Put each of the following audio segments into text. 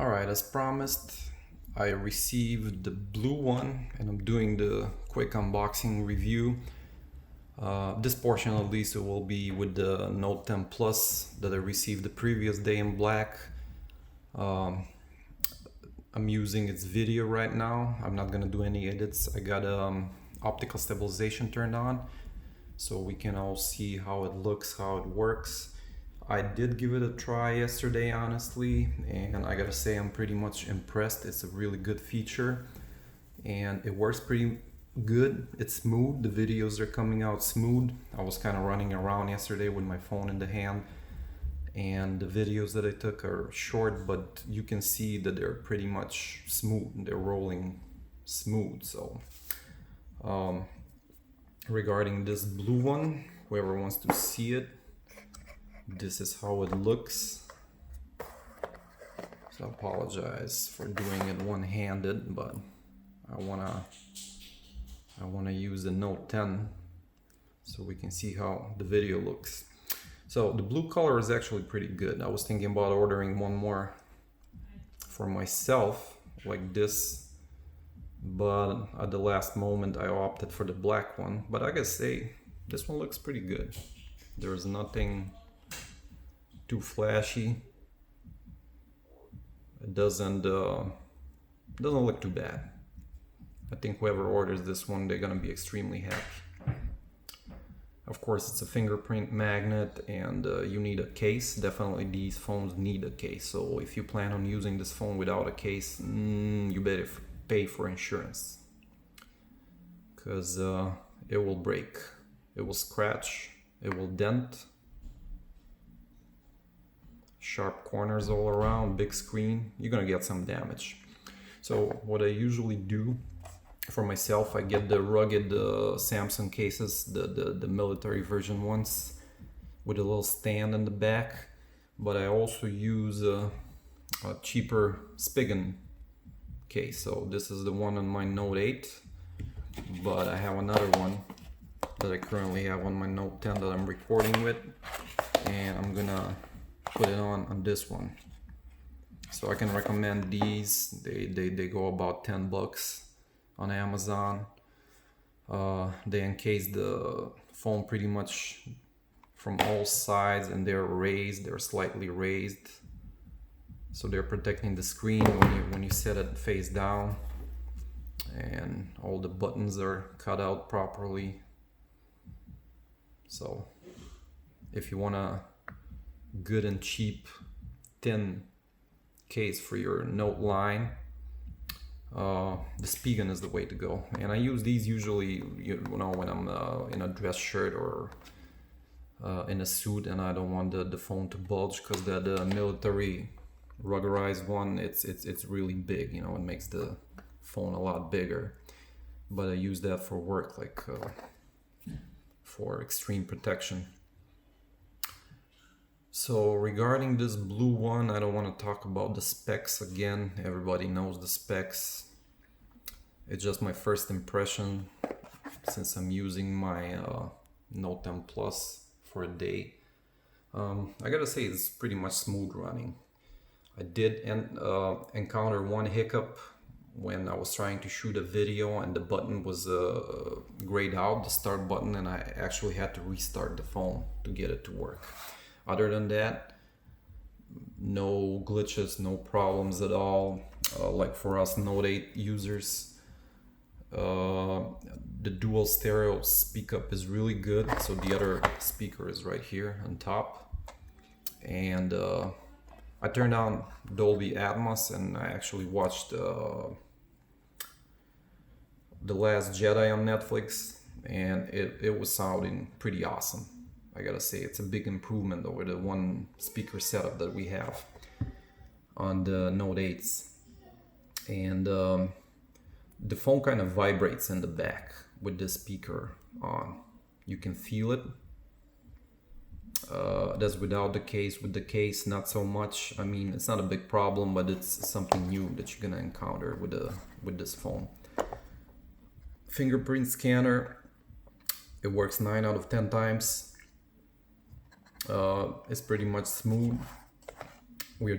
Alright, as promised, I received the blue one and I'm doing the quick unboxing review. This portion at least it will be with the Note 10 Plus that I received the previous day in black. I'm using its video right now. I'm not gonna do any edits. I got optical stabilization turned on so we can all see how it looks, how it works. I did give it a try yesterday, honestly, and I gotta say I'm pretty much impressed. It's a really good feature and it works pretty good. It's smooth. The videos are coming out smooth. I was kind of running around yesterday with my phone in the hand and the videos that I took are short, but you can see that they're pretty much smooth. They're rolling smooth. So regarding this blue one, whoever wants to see it, this is how it looks. So I apologize for doing it one-handed, but I wanna use the Note 10 so we can see how the video looks. So the blue color is actually pretty good. I was thinking about ordering one more for myself like this, but at the last moment I opted for the black one. But I gotta say, this one looks pretty good. There's nothing too flashy. It doesn't look too bad. I think whoever orders this one, they're gonna be extremely happy. Of course, it's a fingerprint magnet and you need a case. Definitely these phones need a case. So if you plan on using this phone without a case, you better pay for insurance, because it will break, it will scratch, it will dent. Sharp corners all around, big screen, you're gonna get some damage. So what I usually do for myself, I get the rugged Samsung cases, the military version ones with a little stand in the back, but I also use a cheaper Spigen case. So this is the one on my Note 8, but I have another one that I currently have on my Note 10 that I'm recording with, and I'm gonna put it on this one. So I can recommend these. They go about $10 on Amazon. They encase the phone pretty much from all sides and they're slightly raised, so they're protecting the screen when you set it face down, and all the buttons are cut out properly. So if you want a good and cheap thin case for your Note line, the Spigen is the way to go. And I use these usually, when I'm in a dress shirt or in a suit and I don't want the phone to bulge, because the military rubberized one, it's really big, it makes the phone a lot bigger. But I use that for work, like for extreme protection. So regarding this blue one, I don't want to talk about the specs again. Everybody knows the specs. It's just my first impression since I'm using my Note 10 Plus for a day. I gotta say it's pretty much smooth running. I did encounter one hiccup when I was trying to shoot a video and the button was grayed out, the start button, and I actually had to restart the phone to get it to work. Other than that, no glitches, no problems at all. Like for us Note 8 users, the dual stereo speak up is really good. So the other speaker is right here on top. And I turned on Dolby Atmos and I actually watched The Last Jedi on Netflix, and it was sounding pretty awesome. I gotta say, it's a big improvement over the one speaker setup that we have on the Note 8s. And the phone kind of vibrates in the back with the speaker on. You can feel it. That's without the case. With the case, not so much. I mean, it's not a big problem, but it's something new that you're gonna encounter with this phone. Fingerprint scanner, it works 9 out of 10 times. It's pretty much smooth. We are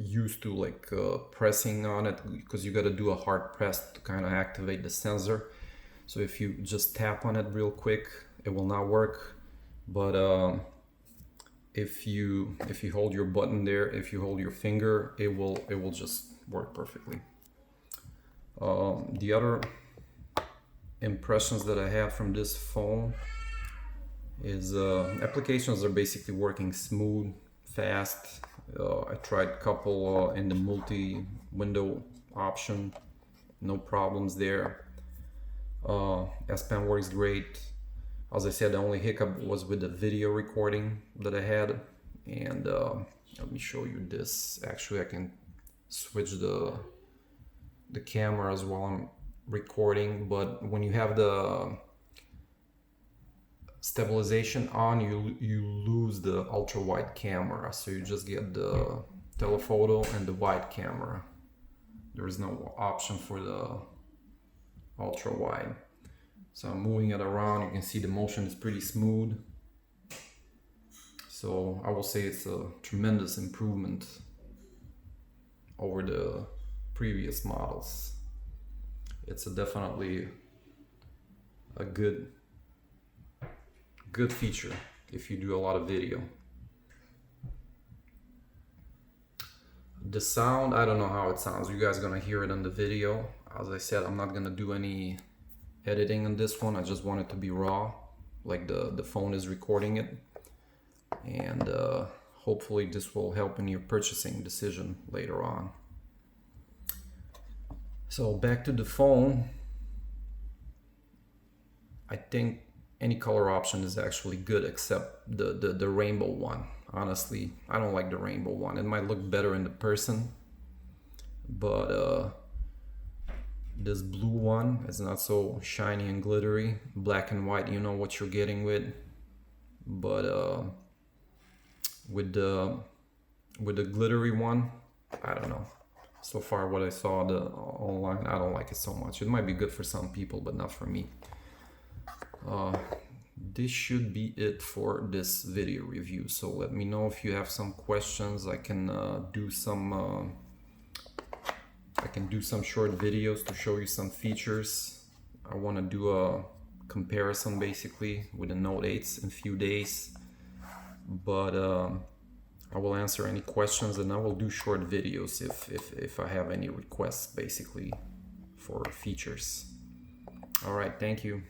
used to like pressing on it, because you got to do a hard press to kind of activate the sensor. So if you just tap on it real quick, it will not work. But if you hold your button there, if you hold your finger, it will just work perfectly. The other impressions that I have from this phone is applications are basically working smooth, fast. I tried a couple in the multi-window option, no problems there. S Pen works great. As I said, the only hiccup was with the video recording that I had. And let me show you this. Actually, I can switch the cameras while I'm recording, but when you have the stabilization on, you lose the ultra wide camera, so you just get the telephoto and the wide camera. There is no option for the ultra wide. So I'm moving it around. You can see the motion is pretty smooth. So I will say it's a tremendous improvement over the previous models. It's definitely a good feature if you do a lot of video. The sound, I don't know how it sounds. You guys are gonna hear it in the video. As I said, I'm not gonna do any editing on this one. I just want it to be raw, like the phone is recording it. And hopefully this will help in your purchasing decision later on. So back to the phone. I think any color option is actually good except the rainbow one. Honestly, I don't like the rainbow one. It might look better in the person, but this blue one is not so shiny and glittery. Black and white, you know what you're getting with. But with the glittery one, I don't know. So far what I saw online, I don't like it so much. It might be good for some people, but not for me. This should be it for this video review. So let me know if you have some questions. I can do some short videos to show you some features. I want to do a comparison basically with the Note 8s in a few days, but I will answer any questions, and I will do short videos if I have any requests basically for features. All right, thank you.